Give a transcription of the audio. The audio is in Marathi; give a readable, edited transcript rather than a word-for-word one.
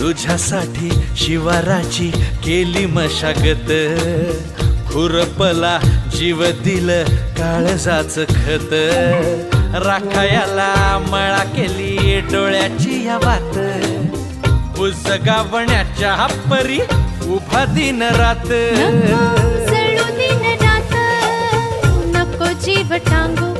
तुझ्यासाठी शिवाराची केली मशागत, खुरपला जीव दिल काळजाच खत, राखायाला मळा केली डोळ्याची या वात, बुजगावण्याच्या परी उभा दिन रात, नको जळू दिन रात, नको जीव टांगू